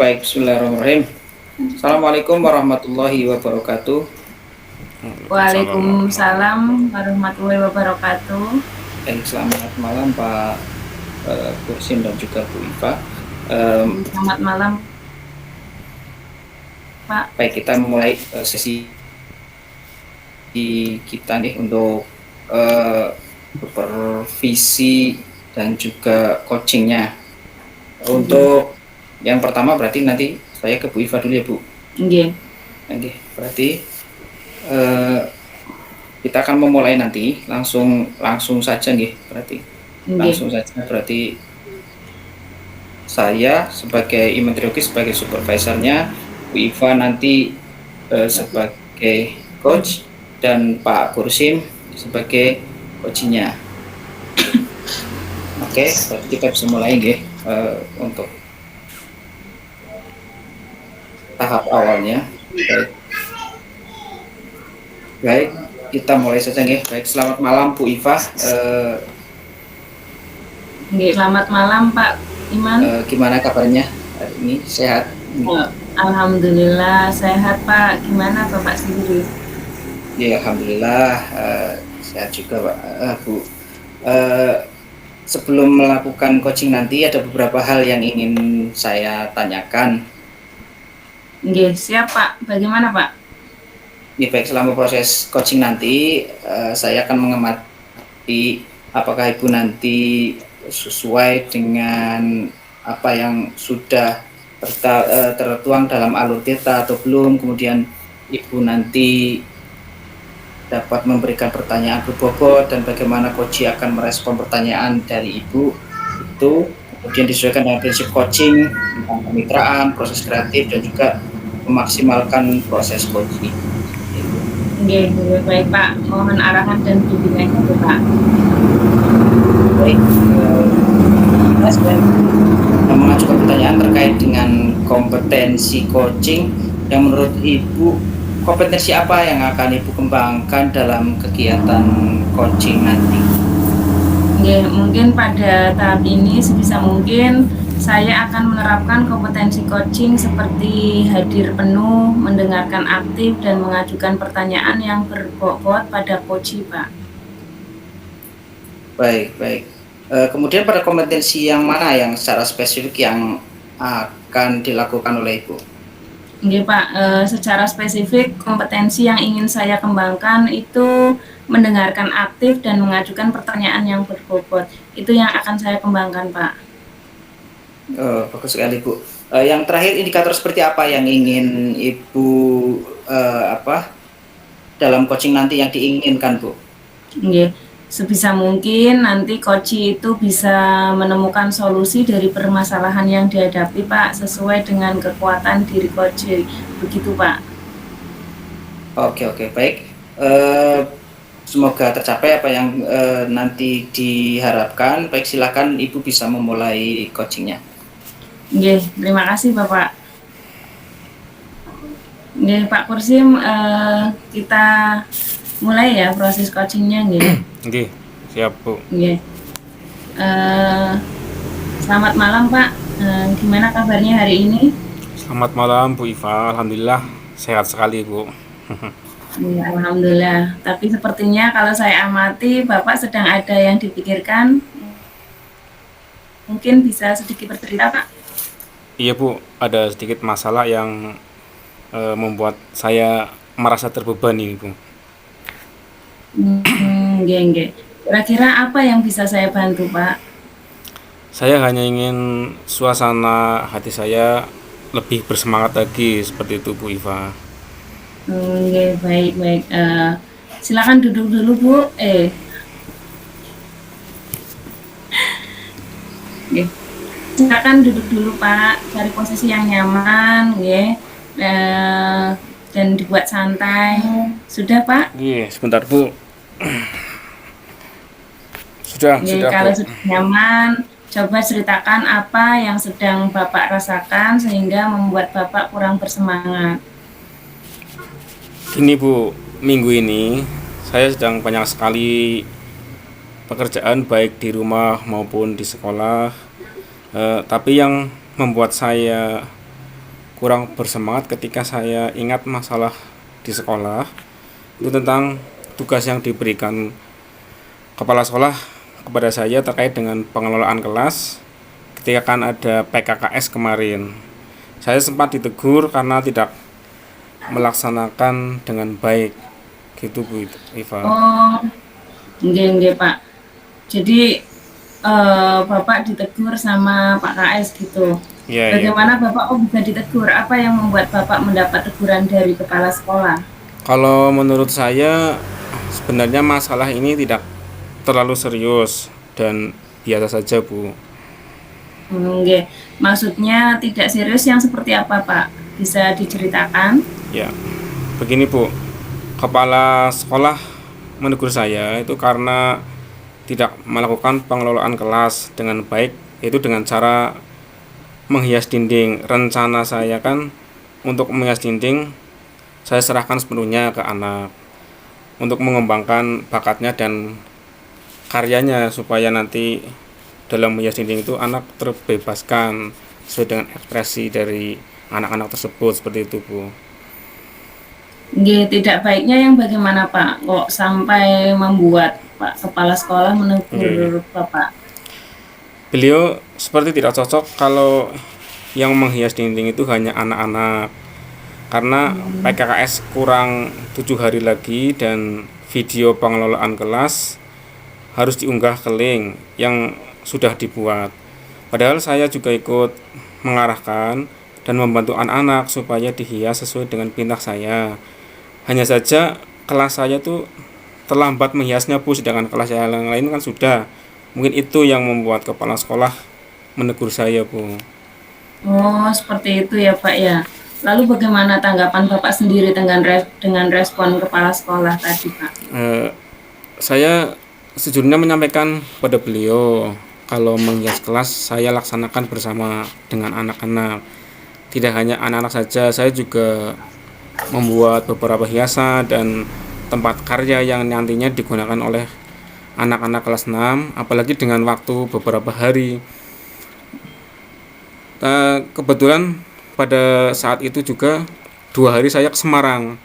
Baik, bismillahirrahmanirrahim. Assalamualaikum warahmatullahi wabarakatuh. Waalaikumsalam warahmatullahi Waalaikumsalam wabarakatuh. warahmatullahi wabarakatuh. Selamat malam Pak Kursin dan juga Bu Iva. Selamat malam, Pak. Baik, kita memulai sesi kita nih untuk supervisi dan juga coachingnya. Untuk yang pertama berarti nanti saya ke Bu Iva dulu ya Bu. Nggih. Oke, berarti kita akan memulai nanti langsung saja nih berarti saya sebagai Imentriokis sebagai supervisornya, Bu Iva nanti sebagai coach dan Pak Kursim sebagai coachingnya. Oke, berarti kita bisa mulai nggih untuk tahap awalnya. Baik, kita mulai saja nggih. Baik, selamat malam Bu Iva. Selamat malam Pak Iman. Gimana kabarnya hari ini? Sehat? Alhamdulillah sehat Pak. Gimana Bapak sendiri? Ya, alhamdulillah sehat juga Pak. Bu. Sebelum melakukan coaching nanti ada beberapa hal yang ingin saya tanyakan. Nggih, siap Pak. Bagaimana Pak? Ya, baik, selama proses coaching nanti saya akan mengamati apakah Ibu nanti sesuai dengan apa yang sudah tertuang dalam alur kita atau belum, kemudian Ibu nanti dapat memberikan pertanyaan berbobot dan bagaimana coach akan merespon pertanyaan dari Ibu itu, kemudian disesuaikan dengan prinsip coaching tentang kemitraan, proses kreatif dan juga memaksimalkan proses coaching. Nggih, baik Pak. Mohon arahan dan bimbingannya Pak. Baik, saya mengajukan pertanyaan terkait dengan kompetensi coaching yang menurut Ibu kompetensi apa yang akan Ibu kembangkan dalam kegiatan coaching nanti? Nggih, mungkin pada tahap ini sebisa mungkin saya akan menerapkan kompetensi coaching seperti hadir penuh, mendengarkan aktif, dan mengajukan pertanyaan yang berbobot pada coach, Pak. Baik. Kemudian pada kompetensi yang mana yang secara spesifik yang akan dilakukan oleh Ibu? Nggih Pak, secara spesifik kompetensi yang ingin saya kembangkan itu mendengarkan aktif dan mengajukan pertanyaan yang berbobot. Itu yang akan saya kembangkan Pak. Bagus sekali Bu. Yang terakhir, indikator seperti apa yang ingin Ibu dalam coaching nanti yang diinginkan Bu? Nggih, sebisa mungkin nanti coach itu bisa menemukan solusi dari permasalahan yang dihadapi Pak sesuai dengan kekuatan diri coach. Begitu Pak. Oke, baik. Semoga tercapai apa yang nanti diharapkan. Baik, silakan Ibu bisa memulai coachingnya. Nggih, terima kasih Bapak. Nggih Pak Kursim, kita mulai ya proses coachingnya nggih. Nggih, siap Bu. Nggih. Selamat malam Pak. Gimana kabarnya hari ini? Selamat malam Bu Iva. Alhamdulillah sehat sekali Bu. Ya, alhamdulillah. Tapi sepertinya kalau saya amati Bapak sedang ada yang dipikirkan. Mungkin bisa sedikit bercerita Pak? Iya Bu, ada sedikit masalah yang membuat saya merasa terbebani Bu. Nggih. Kira-kira apa yang bisa saya bantu Pak? Saya hanya ingin suasana hati saya lebih bersemangat lagi seperti itu Bu Iva. Nggih, baik. Silakan duduk dulu Bu. Nggih. Silakan duduk dulu Pak, cari posisi yang nyaman, nggih. Dan dibuat santai. Sudah Pak? Iya, sebentar Bu. Sudah Kalau Bu. sudah nyaman, coba ceritakan apa yang sedang Bapak rasakan sehingga membuat Bapak kurang bersemangat. Gini Bu, minggu ini saya sedang banyak sekali pekerjaan baik di rumah maupun di sekolah. Tapi yang membuat saya kurang bersemangat ketika saya ingat masalah di sekolah itu tentang tugas yang diberikan kepala sekolah kepada saya terkait dengan pengelolaan kelas ketika kan ada PKKS kemarin. Saya sempat ditegur karena tidak melaksanakan dengan baik gitu Bu Iva. Oh, nggih Pak. Jadi Bapak ditegur sama Pak KS gitu. Iya, iya. Bagaimana Bapak kok bisa ditegur? Apa yang membuat Bapak mendapat teguran dari kepala sekolah? Kalau menurut saya sebenarnya masalah ini tidak terlalu serius dan biasa saja Bu. Nggih. Maksudnya tidak serius yang seperti apa, Pak? Bisa diceritakan? Ya, begini Bu, kepala sekolah menegur saya itu karena tidak melakukan pengelolaan kelas dengan baik, yaitu dengan cara menghias dinding. Rencana saya kan untuk menghias dinding saya serahkan sepenuhnya ke anak untuk mengembangkan bakatnya dan karyanya supaya nanti dalam menghias dinding itu anak terbebaskan sesuai dengan ekspresi dari anak-anak tersebut seperti itu Bu. Nggih, tidak baiknya yang bagaimana, Pak? Kok sampai membuat Pak kepala sekolah menegur Bapak? Beliau seperti tidak cocok kalau yang menghias dinding itu hanya anak-anak karena PKKS kurang 7 hari lagi dan video pengelolaan kelas harus diunggah ke link yang sudah dibuat. Padahal saya juga ikut mengarahkan dan membantu anak-anak supaya dihias sesuai dengan pintar saya. Hanya saja kelas saya tuh terlambat menghiasnya Bu, sedangkan kelas yang lain kan sudah. Mungkin itu yang membuat kepala sekolah menegur saya Bu. Oh, seperti itu ya, Pak ya. Lalu bagaimana tanggapan Bapak sendiri dengan respon kepala sekolah tadi, Pak? Saya sejujurnya menyampaikan pada beliau kalau menghias kelas saya laksanakan bersama dengan anak-anak. Tidak hanya anak-anak saja, saya juga membuat beberapa hiasan dan tempat karya yang nantinya digunakan oleh anak-anak kelas 6, apalagi dengan waktu beberapa hari. Kebetulan pada saat itu juga 2 hari saya ke Semarang.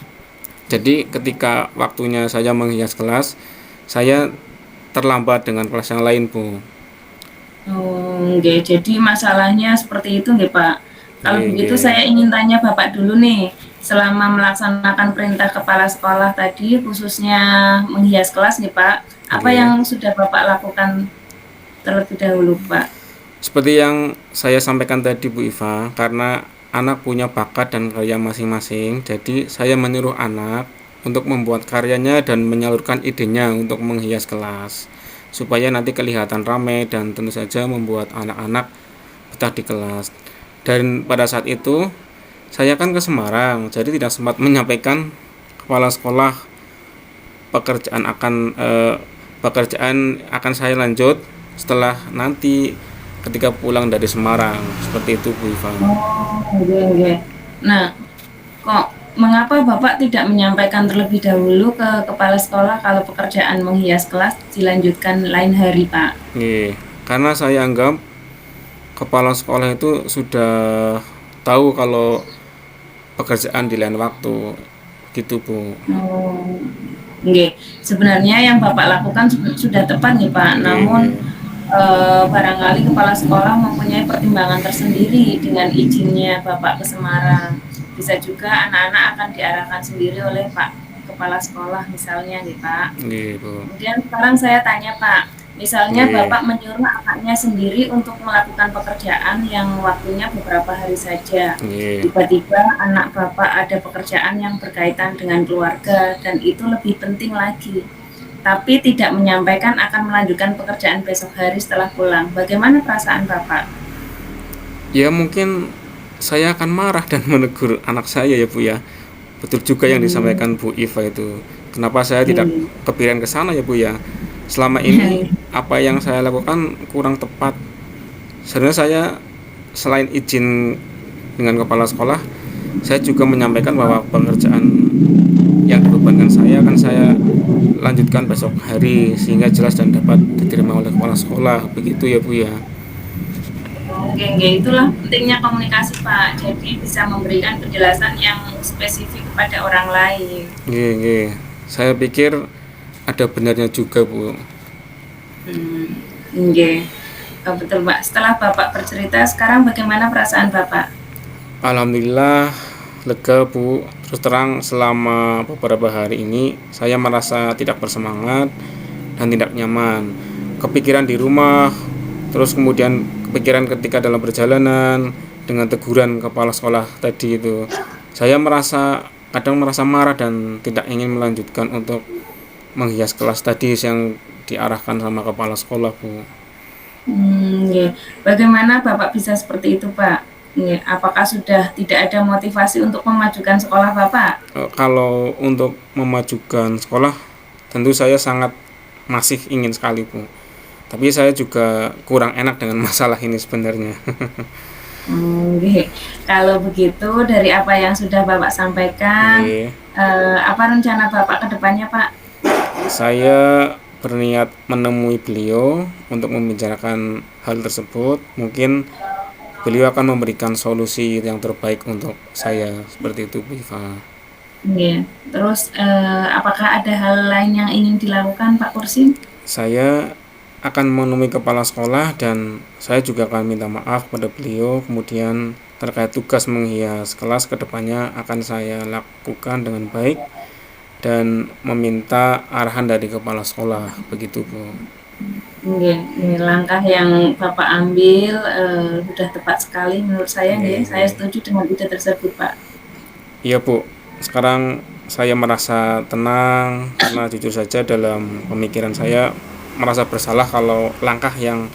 Jadi ketika waktunya saya menghias kelas, saya terlambat dengan kelas yang lain Bu. Oh, nggih. Jadi masalahnya seperti itu nggih, Pak. Kalau Nggih, begitu nggih. saya ingin tanya Bapak dulu nih, selama melaksanakan perintah kepala sekolah tadi, khususnya menghias kelas nih Pak, apa Nggih. yang sudah Bapak lakukan terlebih dahulu, Pak? Seperti yang saya sampaikan tadi Bu Iva, karena anak punya bakat dan karya masing-masing, jadi saya menyuruh anak untuk membuat karyanya dan menyalurkan idenya untuk menghias kelas supaya nanti kelihatan ramai dan tentu saja membuat anak-anak betah di kelas. Dan pada saat itu saya kan ke Semarang, jadi tidak sempat menyampaikan kepala sekolah pekerjaan akan saya lanjut setelah nanti ketika pulang dari Semarang. Seperti itu Bu Iva. Oh, nggih. Nah, kok mengapa Bapak tidak menyampaikan terlebih dahulu ke kepala sekolah kalau pekerjaan menghias kelas dilanjutkan lain hari, Pak? Nih, karena saya anggap kepala sekolah itu sudah tahu kalau pekerjaan di lain waktu gitu Bu. Oh, nggih. Sebenarnya yang Bapak lakukan sudah tepat nih Pak, namun barangkali kepala sekolah mempunyai pertimbangan tersendiri dengan izinnya Bapak ke Semarang. Bisa juga anak-anak akan diarahkan sendiri oleh Pak Kepala Sekolah misalnya nih Pak. Nggih Bu. Kemudian sekarang saya tanya Pak, misalnya Nggih. Bapak menyuruh anaknya sendiri untuk melakukan pekerjaan yang waktunya beberapa hari saja. Nggih. Tiba-tiba anak Bapak ada pekerjaan yang berkaitan dengan keluarga dan itu lebih penting lagi. Tapi tidak menyampaikan akan melanjutkan pekerjaan besok hari setelah pulang. Bagaimana perasaan Bapak? Ya mungkin saya akan marah dan menegur anak saya ya Bu ya. Betul juga yang disampaikan Bu Iva itu. Kenapa saya tidak kepikiran ke sana ya Bu ya? Selama ini apa yang saya lakukan kurang tepat. Sebenarnya saya selain izin dengan kepala sekolah, saya juga menyampaikan bahwa pekerjaan yang dibebankan saya akan saya lanjutkan besok hari sehingga jelas dan dapat diterima oleh kepala sekolah. Begitu ya Bu ya. Oke, oke, itulah pentingnya komunikasi Pak. Jadi bisa memberikan penjelasan yang spesifik kepada orang lain. Nggih, nggih. Saya pikir ada benarnya juga, Bu. Hmm, oke. Oh, betul Pak. Setelah Bapak bercerita, sekarang bagaimana perasaan Bapak? Alhamdulillah lega, Bu. Terus terang selama beberapa hari ini saya merasa tidak bersemangat dan tidak nyaman. Kepikiran di rumah, terus kemudian kepikiran ketika dalam perjalanan dengan teguran kepala sekolah tadi itu. Saya kadang merasa marah dan tidak ingin melanjutkan untuk menghias kelas tadi yang diarahkan sama kepala sekolah, Bu. Nggih. Bagaimana Bapak bisa seperti itu, Pak? Nggih, apakah sudah tidak ada motivasi untuk memajukan sekolah Bapak? Kalau untuk memajukan sekolah, tentu saya sangat masih ingin sekali, Bu. Tapi saya juga kurang enak dengan masalah ini sebenarnya. Nggih. Kalau begitu dari apa yang sudah Bapak sampaikan, Oke. apa rencana Bapak ke depannya, Pak? Saya berniat menemui beliau untuk membicarakan hal tersebut. Mungkin beliau akan memberikan solusi yang terbaik untuk saya, seperti itu, Bu Iva. Nggih. Terus, apakah ada hal lain yang ingin dilakukan, Pak Kursi? Saya akan menemui kepala sekolah dan saya juga akan minta maaf kepada beliau. Kemudian terkait tugas menghias kelas kedepannya akan saya lakukan dengan baik dan meminta arahan dari kepala sekolah, begitu, Bu. Nggih, nggih, langkah yang Bapak ambil, sudah tepat sekali menurut saya nggih. Saya Nggih. setuju dengan ide tersebut, Pak. Iya, Bu. Sekarang saya merasa tenang karena jujur saja dalam pemikiran saya merasa bersalah kalau langkah yang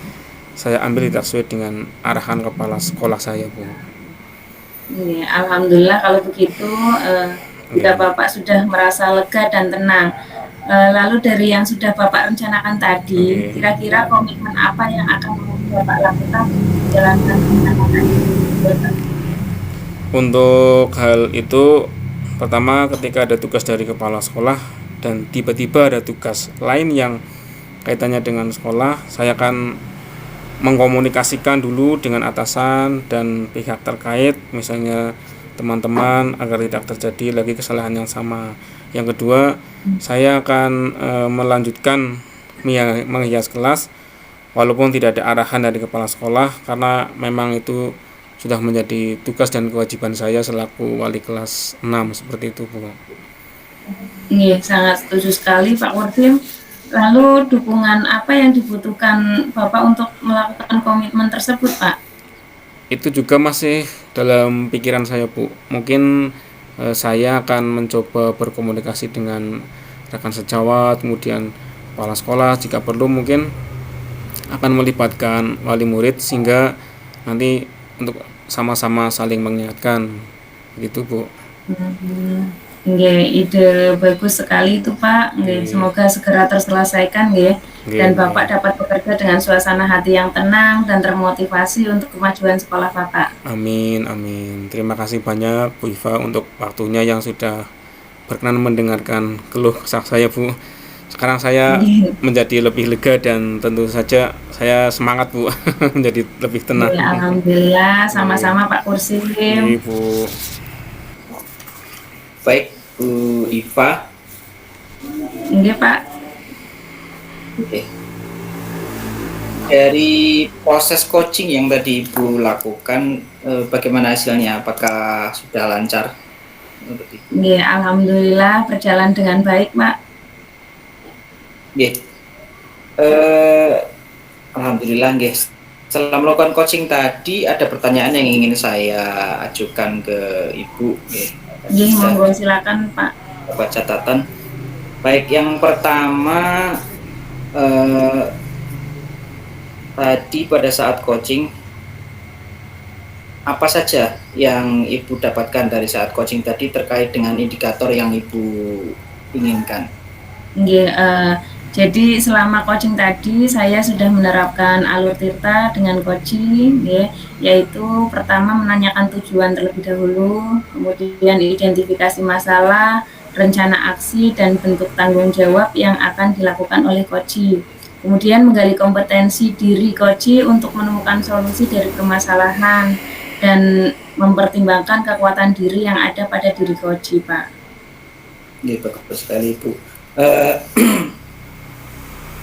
saya ambil tidak sesuai dengan arahan kepala sekolah saya, Bu. Nggih, alhamdulillah kalau begitu, jika Nggih. Bapak sudah merasa lega dan tenang. Lalu dari yang sudah Bapak rencanakan tadi, Nggih. kira-kira komitmen apa yang akan Bapak lakukan untuk menjalankan rencana tadi? Untuk hal itu, pertama ketika ada tugas dari kepala sekolah dan tiba-tiba ada tugas lain yang kaitannya dengan sekolah, saya akan mengkomunikasikan dulu dengan atasan dan pihak terkait, misalnya teman-teman, agar tidak terjadi lagi kesalahan yang sama. Yang kedua, saya akan melanjutkan menghias kelas walaupun tidak ada arahan dari kepala sekolah, karena memang itu sudah menjadi tugas dan kewajiban saya selaku wali kelas 6, seperti itu, Bu. Nggih, sangat setuju sekali Pak Kurdim. Lalu dukungan apa yang dibutuhkan Bapak untuk melakukan komitmen tersebut, Pak? Itu juga masih dalam pikiran saya, Bu. Mungkin saya akan mencoba berkomunikasi dengan rekan sejawat, kemudian kepala sekolah, jika perlu mungkin akan melibatkan wali murid sehingga nanti untuk sama-sama saling mengingatkan, begitu, Bu. Nggih, ide bagus sekali itu Pak. Nggih, semoga segera terselesaikan nggih, dan Bapak dapat bekerja dengan suasana hati yang tenang dan termotivasi untuk kemajuan sekolah Bapak. Amin, amin. Terima kasih banyak, Bu Iva, untuk waktunya yang sudah berkenan mendengarkan keluh kesah saya, Bu. Sekarang saya menjadi lebih lega dan tentu saja saya semangat, Bu. Menjadi lebih tenang. Nggih, alhamdulillah, sama-sama Pak Kursi. Iya, Bu. Baik, Bu Iva. Nggih, Pak. Oke. Dari proses coaching yang tadi Ibu lakukan, bagaimana hasilnya? Apakah sudah lancar? Nggih, alhamdulillah berjalan dengan baik, Pak. Nggih. Alhamdulillah nggih. Setelah melakukan coaching tadi, ada pertanyaan yang ingin saya ajukan ke Ibu. Nggih, monggo silakan, Pak. Buat catatan. Baik, yang pertama, tadi pada saat coaching, apa saja yang Ibu dapatkan dari saat coaching tadi terkait dengan indikator yang Ibu inginkan? Nggih, jadi selama coaching tadi saya sudah menerapkan alur tirta dengan coaching, yaitu pertama menanyakan tujuan terlebih dahulu, kemudian identifikasi masalah, rencana aksi, dan bentuk tanggung jawab yang akan dilakukan oleh coaching. Kemudian menggali kompetensi diri coach untuk menemukan solusi dari permasalahan dan mempertimbangkan kekuatan diri yang ada pada diri coach, Pak. Bagus sekali Ibu.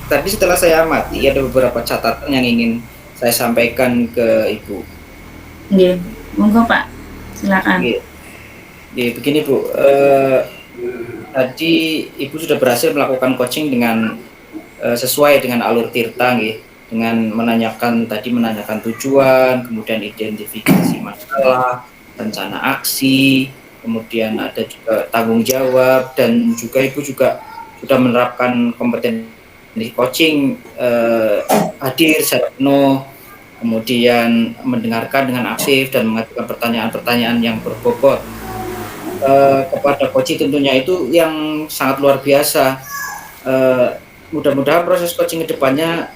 Tadi setelah saya amati ada beberapa catatan yang ingin saya sampaikan ke Ibu. Oke, monggo Pak, silakan. Begini Bu, tadi Ibu sudah berhasil melakukan coaching dengan sesuai dengan alur Tirta, dengan menanyakan tujuan, kemudian identifikasi masalah, rencana aksi, kemudian ada juga tanggung jawab, dan juga Ibu juga sudah menerapkan kompetensi coaching, hadir secara penuh, kemudian mendengarkan dengan aktif dan mengajukan pertanyaan-pertanyaan yang berbobot kepada coach, tentunya itu yang sangat luar biasa. Mudah-mudahan proses coaching kedepannya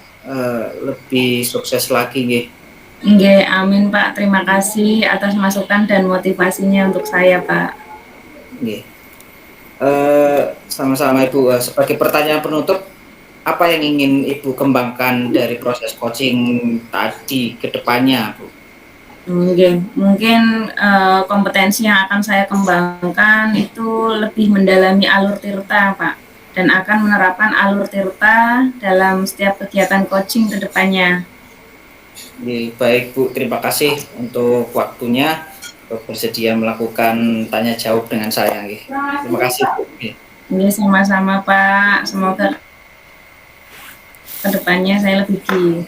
lebih sukses lagi, Nggih, amin Pak. Terima kasih atas masukan dan motivasinya untuk saya, Pak. Nggih. Sama-sama Ibu. Sebagai pertanyaan penutup, apa yang ingin Ibu kembangkan dari proses coaching tadi ke depannya, Bu? Mungkin kompetensi yang akan saya kembangkan itu lebih mendalami alur Tirta, Pak, dan akan menerapkan alur Tirta dalam setiap kegiatan coaching ke depannya. Baik Bu, terima kasih untuk waktunya bersedia melakukan tanya jawab dengan saya. Terima kasih Bu. Ini sama-sama Pak, semoga kedepannya saya lebih giat.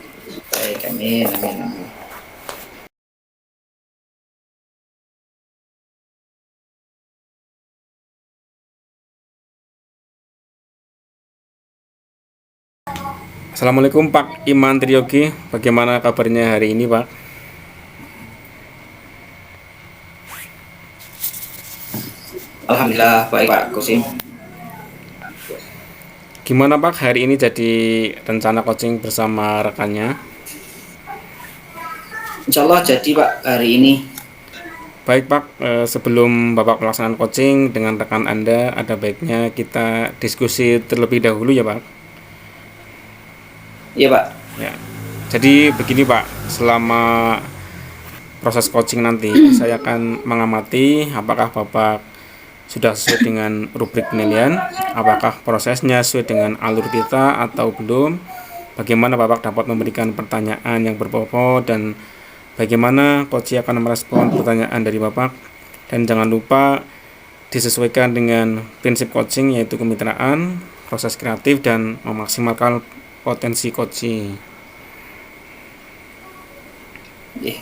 Baik, amin, amin, amin. Assalamualaikum Pak Iman Triyogi, bagaimana kabarnya hari ini Pak? Alhamdulillah baik Pak Kusim. Gimana Pak hari ini jadi rencana coaching bersama rekannya? Insya Allah jadi Pak hari ini. Baik Pak, sebelum Bapak pelaksanaan coaching dengan rekan Anda, ada baiknya kita diskusi terlebih dahulu ya Pak? Iya Pak. Ya. Jadi begini Pak, selama proses coaching nanti saya akan mengamati apakah Bapak sudah sesuai dengan rubrik penilaian, apakah prosesnya sesuai dengan alur kita atau belum, bagaimana Bapak dapat memberikan pertanyaan yang berbobot, dan bagaimana coach akan merespon pertanyaan dari Bapak. Dan jangan lupa disesuaikan dengan prinsip coaching, yaitu kemitraan, proses kreatif, dan memaksimalkan potensi coaching.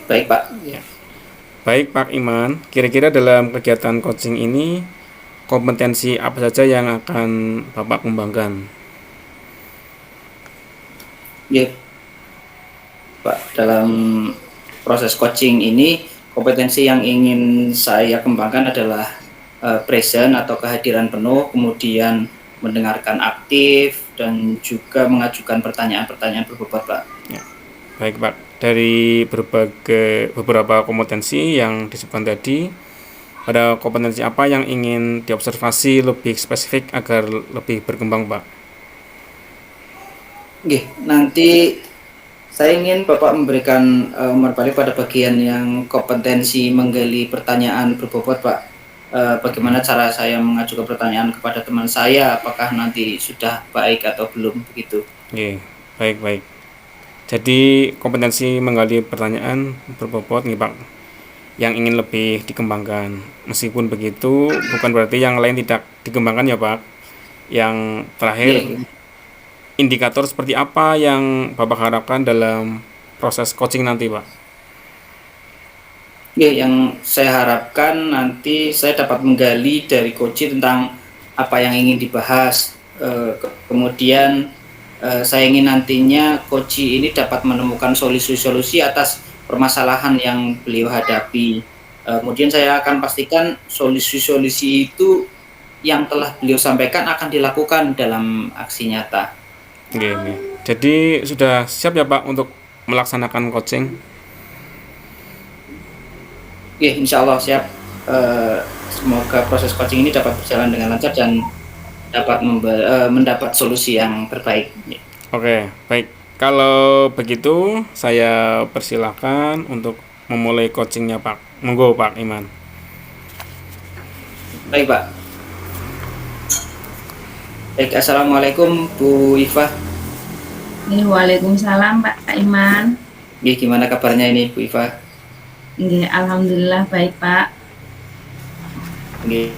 Baik Pak. Ya. Baik Pak Iman, kira-kira dalam kegiatan coaching ini kompetensi apa saja yang akan Bapak kembangkan? Ya Pak, dalam proses coaching ini kompetensi yang ingin saya kembangkan adalah present atau kehadiran penuh, kemudian mendengarkan aktif, dan juga mengajukan pertanyaan-pertanyaan berbobot Pak. Ya. Baik Pak, dari beberapa kompetensi yang disebutkan tadi, ada kompetensi apa yang ingin diobservasi lebih spesifik agar lebih berkembang Pak? Oke, nanti saya ingin Bapak memberikan umur balik pada bagian yang kompetensi menggali pertanyaan berbobot Pak. Bagaimana cara saya mengajukan pertanyaan kepada teman saya, apakah nanti sudah baik atau belum, begitu. Oke, baik. Jadi kompetensi menggali pertanyaan berbobot nih Pak, yang ingin lebih dikembangkan. Meskipun begitu, bukan berarti yang lain tidak dikembangkan ya Pak. Yang terakhir, indikator seperti apa yang Bapak harapkan dalam proses coaching nanti Pak? Yang saya harapkan nanti saya dapat menggali dari coach tentang apa yang ingin dibahas. Kemudian saya ingin nantinya coach ini dapat menemukan solusi-solusi atas permasalahan yang beliau hadapi. Kemudian saya akan pastikan solusi-solusi itu yang telah beliau sampaikan akan dilakukan dalam aksi nyata. Oke. Jadi sudah siap ya Pak untuk melaksanakan coaching? Insya Allah siap. Semoga proses coaching ini dapat berjalan dengan lancar dan dapat mendapat solusi yang terbaik. Oke, baik. Kalau begitu, saya persilahkan untuk memulai coachingnya, Pak. Monggo, Pak Iman. Baik, Pak. Baik, Assalamualaikum Bu Iva. Waalaikumsalam Pak Iman. Nggih, gimana kabarnya ini Bu Iva? Nggih, alhamdulillah baik Pak. Nggih.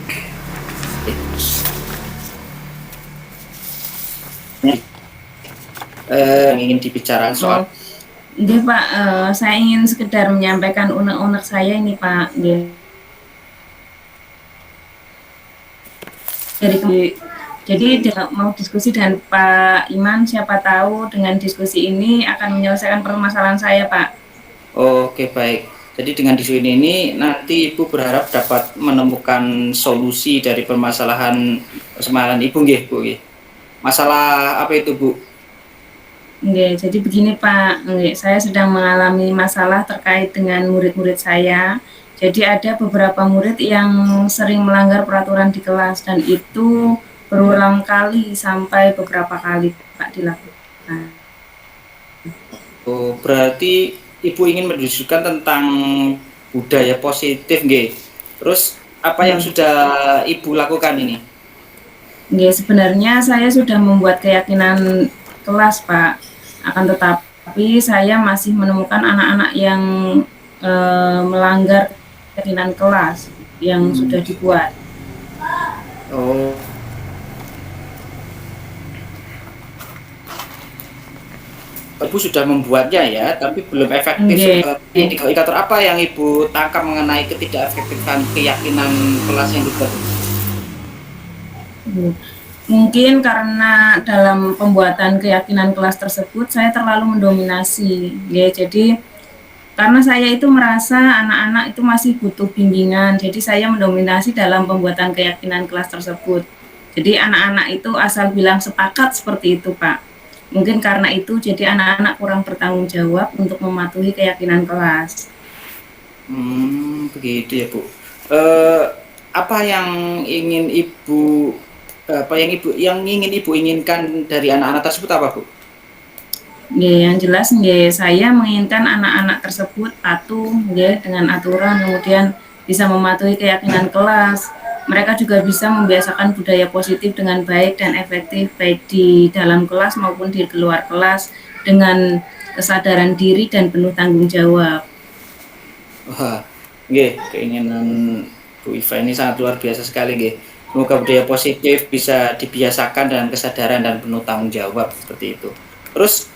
Ingin dibicarakan soal Nggih Pak, saya ingin sekedar menyampaikan unek-unek saya ini Pak. Nggih. Jadi mau diskusi dengan Pak Iman, siapa tahu dengan diskusi ini akan menyelesaikan permasalahan saya Pak. Oke, baik. Jadi dengan diskusi ini nanti Ibu berharap dapat menemukan solusi dari permasalahan Ibu nggih, Bu nggih. Masalah apa itu, Bu? Nggih, jadi begini Pak, nggih, saya sedang mengalami masalah terkait dengan murid-murid saya. Jadi ada beberapa murid yang sering melanggar peraturan di kelas dan itu berulang kali sampai beberapa kali Pak dilakukan. Oh, berarti Ibu ingin mendiskusikan tentang budaya positif nggih. Terus apa yang sudah Ibu lakukan ini? Nggih, sebenarnya saya sudah membuat keyakinan kelas Pak. Akan tetapi saya masih menemukan anak-anak yang melanggar keyakinan kelas yang sudah dibuat. Oh. Ibu sudah membuatnya ya, tapi belum efektif. Indikator apa yang Ibu tangkap mengenai ketidakefektifan keyakinan kelas yang dibuat? Mungkin karena dalam pembuatan keyakinan kelas tersebut saya terlalu mendominasi, ya. Jadi karena saya itu merasa anak-anak itu masih butuh bimbingan, jadi saya mendominasi dalam pembuatan keyakinan kelas tersebut. Jadi anak-anak itu asal bilang sepakat seperti itu, Pak. Mungkin karena itu jadi anak-anak kurang bertanggung jawab untuk mematuhi keyakinan kelas. Begitu ya Bu. Apa yang ingin Ibu inginkan dari anak-anak tersebut apa Bu? Ya, yang jelas ya, saya menginginkan anak-anak tersebut patuh ya, dengan aturan, kemudian bisa mematuhi keyakinan kelas. Mereka juga bisa membiasakan budaya positif dengan baik dan efektif baik di dalam kelas maupun di luar kelas dengan kesadaran diri dan penuh tanggung jawab. Wah, nggih, keinginan Bu Iva ini sangat luar biasa sekali nggih. Semoga budaya positif bisa dibiasakan dengan kesadaran dan penuh tanggung jawab seperti itu. Terus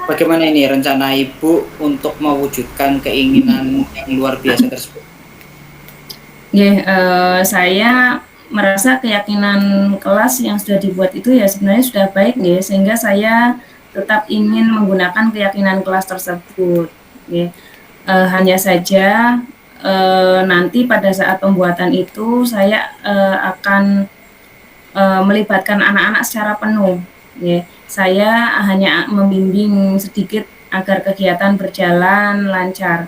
bagaimana ini rencana Ibu untuk mewujudkan keinginan yang luar biasa tersebut? Saya merasa keyakinan kelas yang sudah dibuat itu ya sebenarnya sudah baik ya, sehingga saya tetap ingin menggunakan keyakinan kelas tersebut. Hanya saja nanti pada saat pembuatan itu saya akan melibatkan anak-anak secara penuh. Saya hanya membimbing sedikit agar kegiatan berjalan lancar.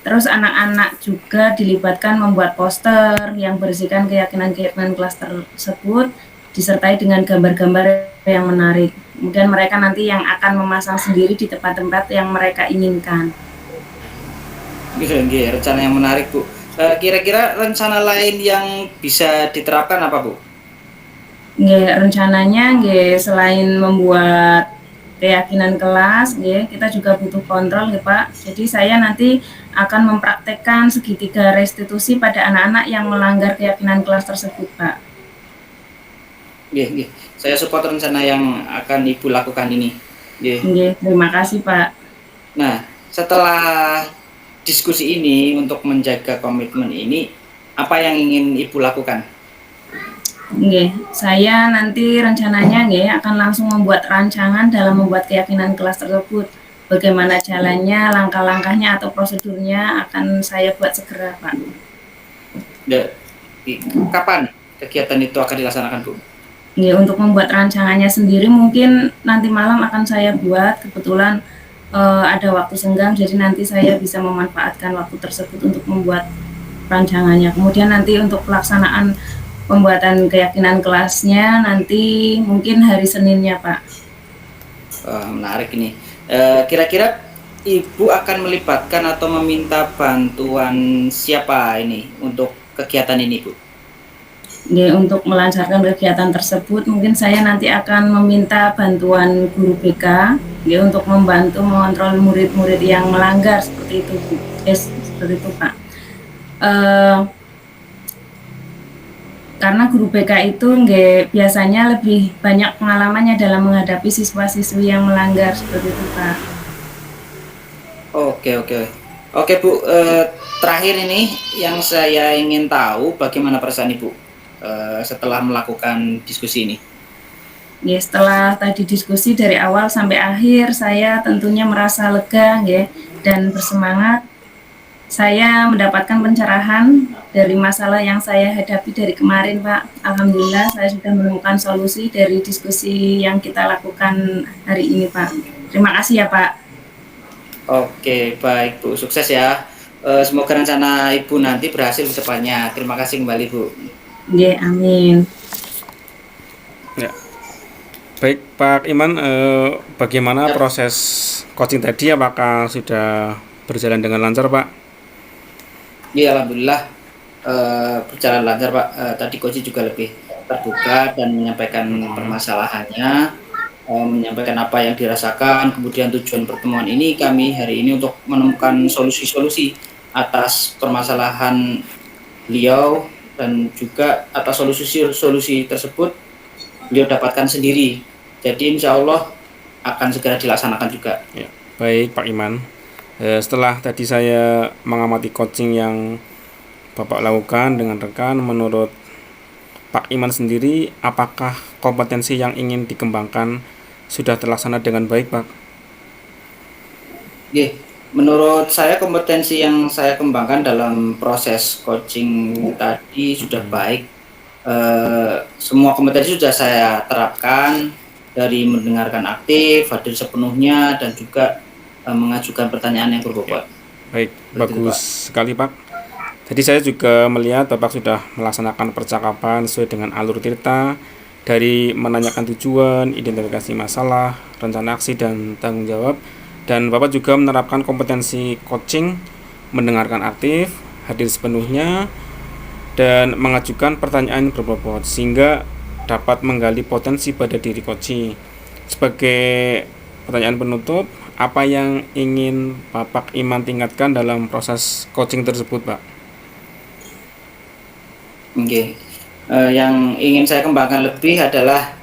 Terus anak-anak juga dilibatkan membuat poster yang berisikan keyakinan-keyakinan kelas tersebut disertai dengan gambar-gambar yang menarik. Kemudian mereka nanti yang akan memasang sendiri di tempat-tempat yang mereka inginkan. Rencana yang menarik Bu. Kira-kira rencana lain yang bisa diterapkan apa Bu? Rencananya selain membuat keyakinan kelas, kita juga butuh kontrol ya Pak. Jadi saya nanti akan mempraktekkan segitiga restitusi pada anak-anak yang melanggar keyakinan kelas tersebut Pak. Saya support rencana yang akan Ibu lakukan ini. Terima kasih Pak. Nah, setelah diskusi ini untuk menjaga komitmen ini, apa yang ingin Ibu lakukan? Saya nanti rencananya akan langsung membuat rancangan dalam membuat keyakinan kelas tersebut. Bagaimana jalannya, langkah-langkahnya atau prosedurnya akan saya buat segera, Pak. Kapan kegiatan itu akan dilaksanakan, Bu? Untuk membuat rancangannya sendiri mungkin nanti malam akan saya buat. Kebetulan ada waktu senggang, jadi nanti saya bisa memanfaatkan waktu tersebut untuk membuat rancangannya. Kemudian nanti untuk pelaksanaan pembuatan keyakinan kelasnya nanti mungkin hari Seninnya Pak. Menarik ini. Kira-kira Ibu akan melibatkan atau meminta bantuan siapa ini untuk kegiatan ini, Bu? Nggih, untuk melancarkan kegiatan tersebut mungkin saya nanti akan meminta bantuan guru BK nggih, untuk membantu mengontrol murid-murid yang melanggar seperti itu, Bu. Seperti itu, Pak. Karena guru BK itu nggih, biasanya lebih banyak pengalamannya dalam menghadapi siswa-siswi yang melanggar seperti itu, Pak. Oke, oke. Oke, Bu, terakhir ini yang saya ingin tahu bagaimana perasaan Ibu setelah melakukan diskusi ini? Ya, setelah tadi diskusi dari awal sampai akhir, saya tentunya merasa lega ya, dan bersemangat. Saya mendapatkan pencerahan dari masalah yang saya hadapi dari kemarin, Pak. Alhamdulillah saya sudah menemukan solusi dari diskusi yang kita lakukan hari ini, Pak. Terima kasih ya, Pak. Oke, baik Bu, sukses ya. Semoga rencana Ibu nanti berhasil ke depannya. Terima kasih kembali, Bu. Ya, amin. Ya. Baik Pak Iman, bagaimana proses coaching tadi? Apakah sudah berjalan dengan lancar, Pak? Ya, alhamdulillah berjalan lancar, Pak. Tadi coaching juga lebih terbuka dan menyampaikan permasalahannya, menyampaikan apa yang dirasakan. Kemudian tujuan pertemuan ini kami hari ini untuk menemukan solusi-solusi atas permasalahan beliau, dan juga atas solusi-solusi tersebut beliau dapatkan sendiri. Jadi insya Allah akan segera dilaksanakan juga. Ya, baik Pak Iman. Setelah tadi saya mengamati coaching yang Bapak lakukan dengan rekan, menurut Pak Iman sendiri, apakah kompetensi yang ingin dikembangkan sudah terlaksana dengan baik, Pak? Oke, menurut saya kompetensi yang saya kembangkan dalam proses coaching tadi sudah baik. Semua kompetensi sudah saya terapkan, dari mendengarkan aktif, hadir sepenuhnya, dan juga mengajukan pertanyaan yang berbobot. Baik, bagus sekali Pak. Jadi saya juga melihat Bapak sudah melaksanakan percakapan sesuai dengan alur Tirta, dari menanyakan tujuan, identifikasi masalah, rencana aksi, dan tanggung jawab. Dan Bapak juga menerapkan kompetensi coaching, mendengarkan aktif, hadir sepenuhnya, dan mengajukan pertanyaan berbobot, sehingga dapat menggali potensi pada diri coaching. Sebagai pertanyaan penutup, apa yang ingin Bapak Iman tingkatkan dalam proses coaching tersebut, Pak? Oke. Yang ingin saya kembangkan lebih adalah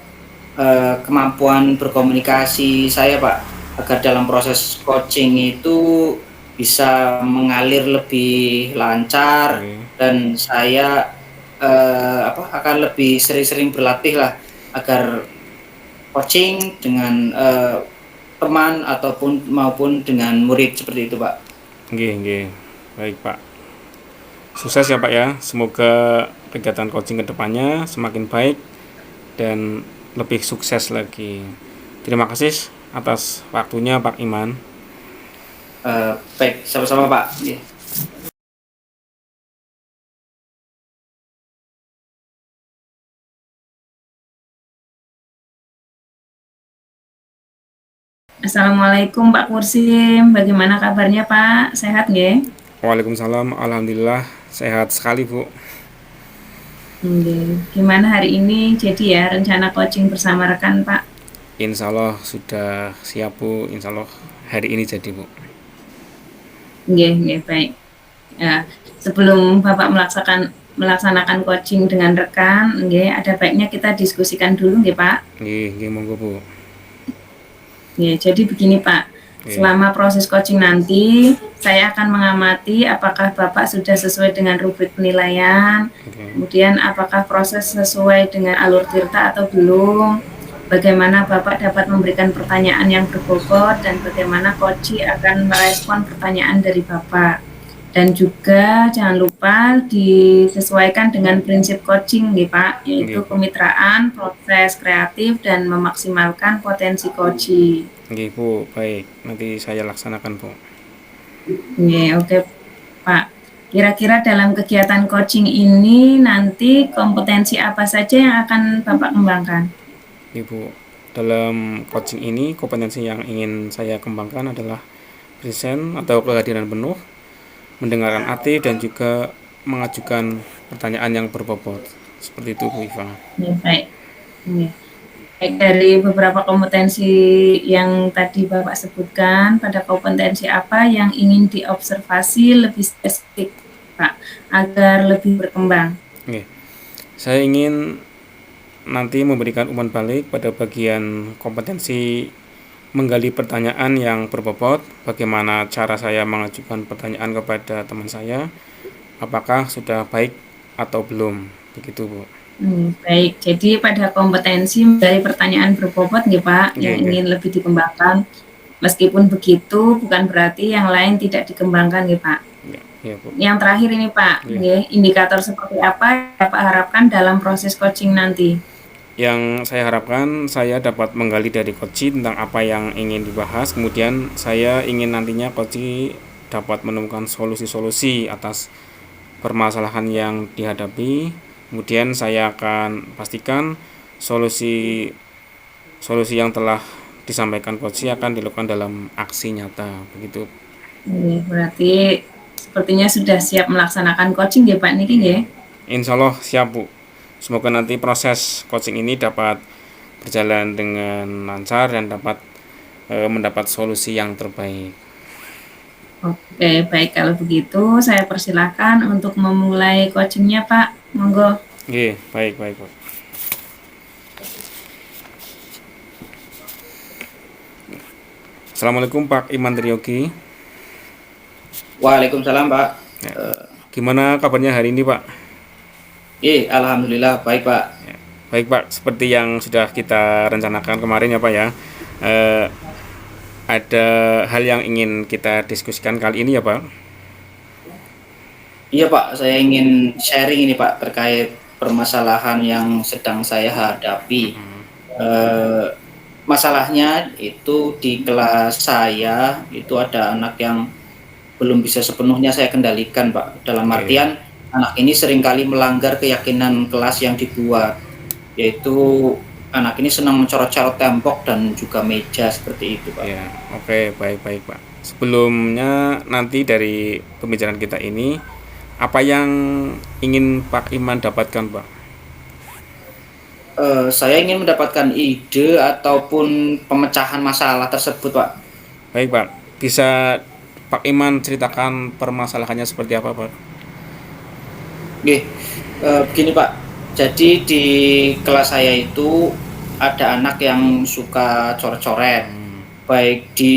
kemampuan berkomunikasi saya, Pak, agar dalam proses coaching itu bisa mengalir lebih lancar. Dan saya akan lebih sering-sering berlatih lah, agar coaching dengan teman ataupun maupun dengan murid seperti itu, Pak. Nggih. Baik, Pak. Sukses ya, Pak ya. Semoga kegiatan coaching kedepannya semakin baik dan lebih sukses lagi. Terima kasih atas waktunya, Pak Iman. Baik, sama-sama, Pak. Yeah. Assalamualaikum Pak Kursim, bagaimana kabarnya Pak? Sehat nggih? Waalaikumsalam, alhamdulillah sehat sekali, Bu. Gimana hari ini jadi ya rencana coaching bersama rekan, Pak? Insya Allah sudah siap, Bu. Insya Allah hari ini jadi, Bu. Nggih, baik. Ya, sebelum Bapak melaksanakan coaching dengan rekan, nggih, ada baiknya kita diskusikan dulu nggih, Pak? Nggih, monggo, Bu. Ya, jadi begini Pak, selama proses coaching nanti, saya akan mengamati apakah Bapak sudah sesuai dengan rubrik penilaian, kemudian apakah proses sesuai dengan alur Tirta atau belum, bagaimana Bapak dapat memberikan pertanyaan yang berbobot, dan bagaimana coach akan merespon pertanyaan dari Bapak. Dan juga jangan lupa disesuaikan dengan prinsip coaching nih Pak, yaitu kemitraan, proses kreatif, dan memaksimalkan potensi coaching. Nggih, Bu, baik. Nanti saya laksanakan, Bu. Oke, Pak. Kira-kira dalam kegiatan coaching ini nanti kompetensi apa saja yang akan Bapak kembangkan? Ibu, dalam coaching ini kompetensi yang ingin saya kembangkan adalah present atau kehadiran penuh, mendengarkan aktif dan juga mengajukan pertanyaan yang berbobot. Seperti itu Bu Iva. Ya, baik. Ya. Baik, dari beberapa kompetensi yang tadi Bapak sebutkan, pada kompetensi apa yang ingin diobservasi lebih spesifik, Pak, agar lebih berkembang? Oke. Saya ingin nanti memberikan umpan balik pada bagian kompetensi menggali pertanyaan yang berbobot, bagaimana cara saya mengajukan pertanyaan kepada teman saya, apakah sudah baik atau belum, begitu Bu. Baik, jadi pada kompetensi dari pertanyaan berbobot nih Pak, yang ingin lebih dikembangkan. Meskipun begitu, bukan berarti yang lain tidak dikembangkan nih Pak. Ya, Bu. Yang terakhir ini Pak, indikator seperti apa yang Bapak harapkan dalam proses coaching nanti? Yang saya harapkan saya dapat menggali dari coach tentang apa yang ingin dibahas, kemudian saya ingin nantinya coach dapat menemukan solusi-solusi atas permasalahan yang dihadapi. Kemudian saya akan pastikan solusi yang telah disampaikan coach akan dilakukan dalam aksi nyata, begitu. Berarti sepertinya sudah siap melaksanakan coaching ya Pak Niki ya? Insya Allah siap Bu. Semoga nanti proses coaching ini dapat berjalan dengan lancar dan dapat mendapat solusi yang terbaik. Oke, baik, kalau begitu saya persilahkan untuk memulai coachingnya Pak. Monggo. Oke, baik Pak. Assalamualaikum Pak Iman Triyogi. Waalaikumsalam Pak. Gimana kabarnya hari ini Pak? Alhamdulillah baik Pak. Baik Pak, seperti yang sudah kita rencanakan kemarin ya Pak ya. Ada hal yang ingin kita diskusikan kali ini ya Pak? Iya Pak, saya ingin sharing ini Pak terkait permasalahan yang sedang saya hadapi. Masalahnya itu di kelas saya itu ada anak yang belum bisa sepenuhnya saya kendalikan Pak. Dalam artian anak ini seringkali melanggar keyakinan kelas yang dibuat, yaitu anak ini senang mencorot-corot tembok dan juga meja seperti itu Pak. Ya, oke, baik Pak. Sebelumnya nanti dari pembicaraan kita ini, apa yang ingin Pak Iman dapatkan Pak? Saya ingin mendapatkan ide ataupun pemecahan masalah tersebut Pak. Baik Pak, bisa Pak Iman ceritakan permasalahannya seperti apa Pak? Begini Pak, jadi di kelas saya itu ada anak yang suka coret-coret, baik di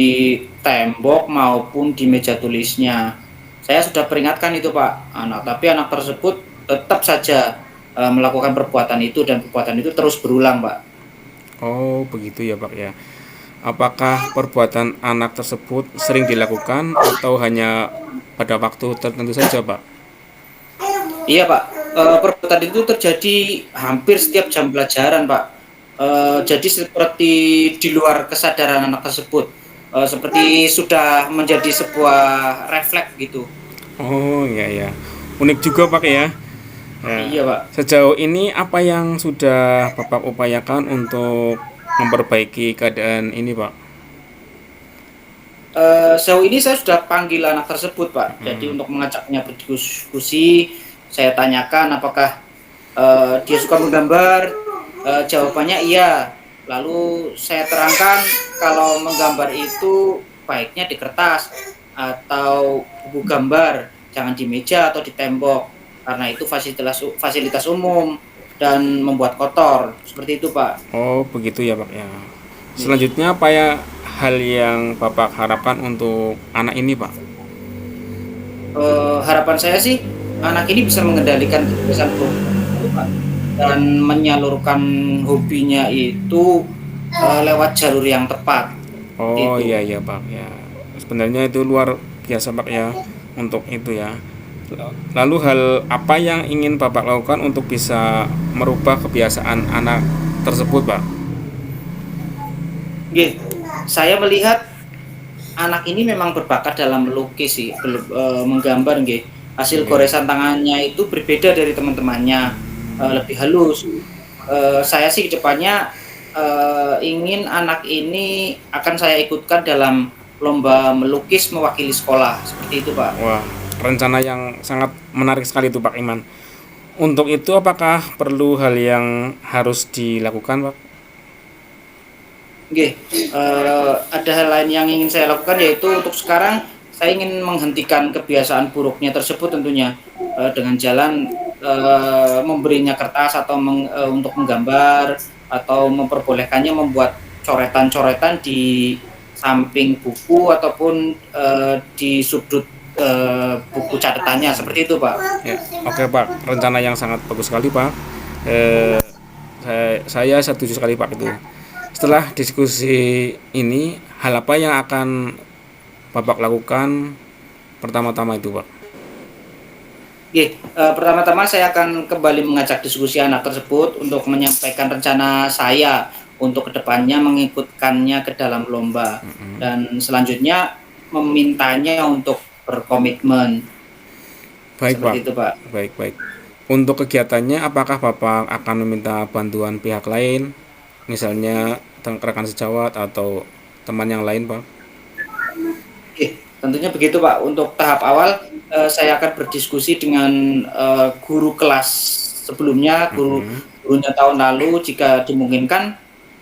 tembok maupun di meja tulisnya. Saya sudah peringatkan itu Pak, tapi anak tersebut tetap saja melakukan perbuatan itu dan perbuatan itu terus berulang Pak. Oh begitu ya Pak ya. Apakah perbuatan anak tersebut sering dilakukan atau hanya pada waktu tertentu saja Pak? Iya Pak, perbuatan itu terjadi hampir setiap jam pelajaran Pak. Jadi seperti di luar kesadaran anak tersebut, seperti sudah menjadi sebuah refleks gitu. Oh iya, unik juga Pak ya. Iya Pak. Sejauh ini apa yang sudah Bapak upayakan untuk memperbaiki keadaan ini Pak? Sejauh ini saya sudah panggil anak tersebut Pak. Jadi untuk mengajaknya berdiskusi, saya tanyakan apakah dia suka menggambar. Jawabannya iya. Lalu saya terangkan kalau menggambar itu baiknya di kertas atau buku gambar, jangan di meja atau di tembok, karena itu fasilitas umum dan membuat kotor. Seperti itu Pak. Oh begitu ya Pak ya. Selanjutnya apa ya hal yang Bapak harapkan untuk anak ini Pak? Harapan saya sih anak ini bisa mengendalikan kebiasaan Pak, dan menyalurkan hobinya itu lewat jalur yang tepat. Oh iya Pak ya. Sebenarnya itu luar biasa Pak ya untuk itu ya. Lalu hal apa yang ingin Bapak lakukan untuk bisa merubah kebiasaan anak tersebut Pak? Saya melihat anak ini memang berbakat dalam melukis sih, menggambar Hasil goresan tangannya itu berbeda dari teman-temannya, lebih halus. Saya sih kedepannya ingin anak ini akan saya ikutkan dalam lomba melukis mewakili sekolah, seperti itu Pak. Wah, rencana yang sangat menarik sekali itu Pak Iman. Untuk itu apakah perlu hal yang harus dilakukan Pak? Oke, ada hal lain yang ingin saya lakukan, yaitu untuk sekarang saya ingin menghentikan kebiasaan buruknya tersebut tentunya, dengan jalan memberinya kertas atau untuk menggambar atau memperbolehkannya membuat coretan-coretan di samping buku ataupun di sudut buku catatannya, seperti itu Pak. Ya, oke Pak, rencana yang sangat bagus sekali Pak. Eh, saya setuju sekali Pak itu. Setelah diskusi ini, hal apa yang akan Bapak lakukan pertama-tama itu Pak? Oke, pertama-tama saya akan kembali mengajak diskusi anak tersebut untuk menyampaikan rencana saya untuk kedepannya mengikutkannya ke dalam lomba, dan selanjutnya memintanya untuk berkomitmen, Baik Pak, seperti itu Pak. baik. Untuk kegiatannya, apakah Bapak akan meminta bantuan pihak lain, misalnya rekan sejawat atau teman yang lain Pak? Oke, tentunya begitu Pak. Untuk tahap awal, saya akan berdiskusi dengan guru kelas sebelumnya, gurunya tahun lalu. Jika dimungkinkan,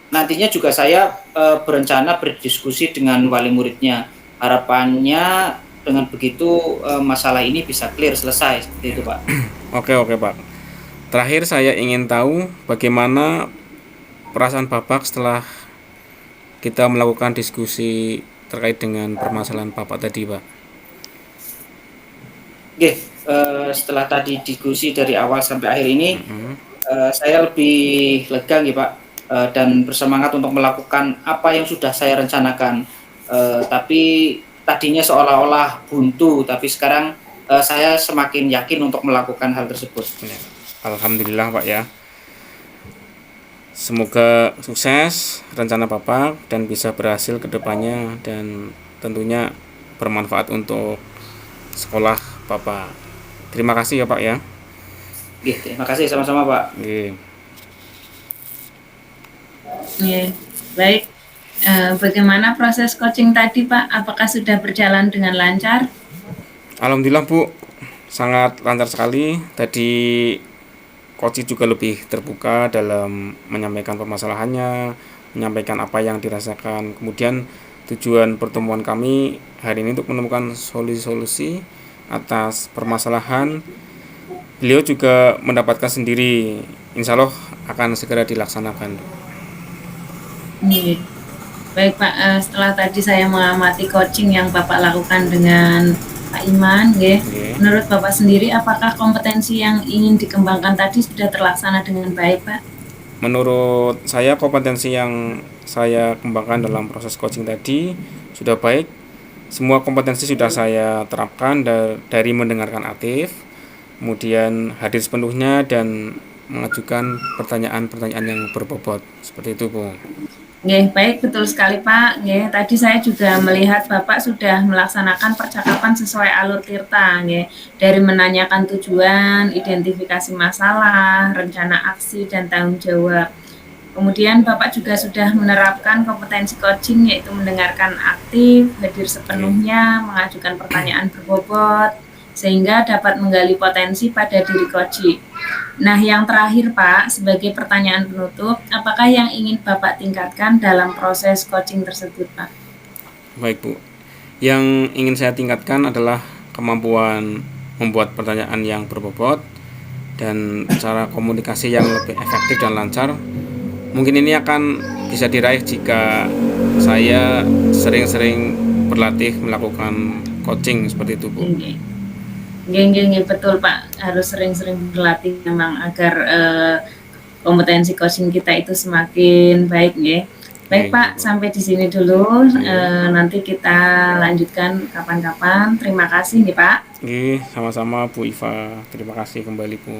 nantinya juga saya berencana berdiskusi dengan wali muridnya. Harapannya dengan begitu masalah ini bisa clear, selesai, seperti itu Pak. Oke Pak. Terakhir saya ingin tahu bagaimana perasaan Bapak setelah kita melakukan diskusi terkait dengan permasalahan Bapak tadi Pak. Oke, setelah tadi diskusi dari awal sampai akhir ini, saya lebih lega nih Pak, dan bersemangat untuk melakukan apa yang sudah saya rencanakan. Tapi tadinya seolah-olah buntu, tapi sekarang saya semakin yakin untuk melakukan hal tersebut. Ya, Alhamdulillah Pak ya. Semoga sukses rencana Bapak dan bisa berhasil ke depannya dan tentunya bermanfaat untuk sekolah Bapak. Terima kasih ya Pak ya. Oke, terima kasih sama-sama Pak. Oke. Ya, baik. Bagaimana proses coaching tadi Pak? Apakah sudah berjalan dengan lancar? Alhamdulillah Bu, sangat lancar sekali. Tadi coach juga lebih terbuka dalam menyampaikan permasalahannya, menyampaikan apa yang dirasakan. Kemudian tujuan pertemuan kami hari ini untuk menemukan solusi-solusi atas permasalahan. Beliau juga mendapatkan sendiri, insya Allah akan segera dilaksanakan. Iya. Baik Pak, setelah tadi saya mengamati coaching yang Bapak lakukan dengan Pak Iman, menurut Bapak sendiri apakah kompetensi yang ingin dikembangkan tadi sudah terlaksana dengan baik Pak? Menurut saya kompetensi yang saya kembangkan dalam proses coaching tadi sudah baik. Semua kompetensi sudah saya terapkan dari mendengarkan aktif, kemudian hadir sepenuhnya dan mengajukan pertanyaan-pertanyaan yang berbobot. Seperti itu Bu. Nggih, baik, betul sekali Pak. Nggih, tadi saya juga melihat Bapak sudah melaksanakan percakapan sesuai alur tirta, nggih. Dari menanyakan tujuan, identifikasi masalah, rencana aksi dan tanggung jawab. Kemudian Bapak juga sudah menerapkan kompetensi coaching, yaitu mendengarkan aktif, hadir sepenuhnya, mengajukan pertanyaan berbobot, sehingga dapat menggali potensi pada diri coaching. Nah, yang terakhir Pak, sebagai pertanyaan penutup, apakah yang ingin Bapak tingkatkan dalam proses coaching tersebut Pak? Baik Bu, yang ingin saya tingkatkan adalah kemampuan membuat pertanyaan yang berbobot dan cara komunikasi yang lebih efektif dan lancar. Mungkin ini akan bisa diraih jika saya sering-sering berlatih melakukan coaching seperti itu Bu. Nggih, betul Pak, harus sering-sering berlatih memang agar kompetensi coaching kita itu semakin baik nggih. Baik Pak, sampai di sini dulu. Nanti kita lanjutkan kapan-kapan. Terima kasih nih Pak. Nggih, sama-sama Bu Iva. Terima kasih kembali Bu.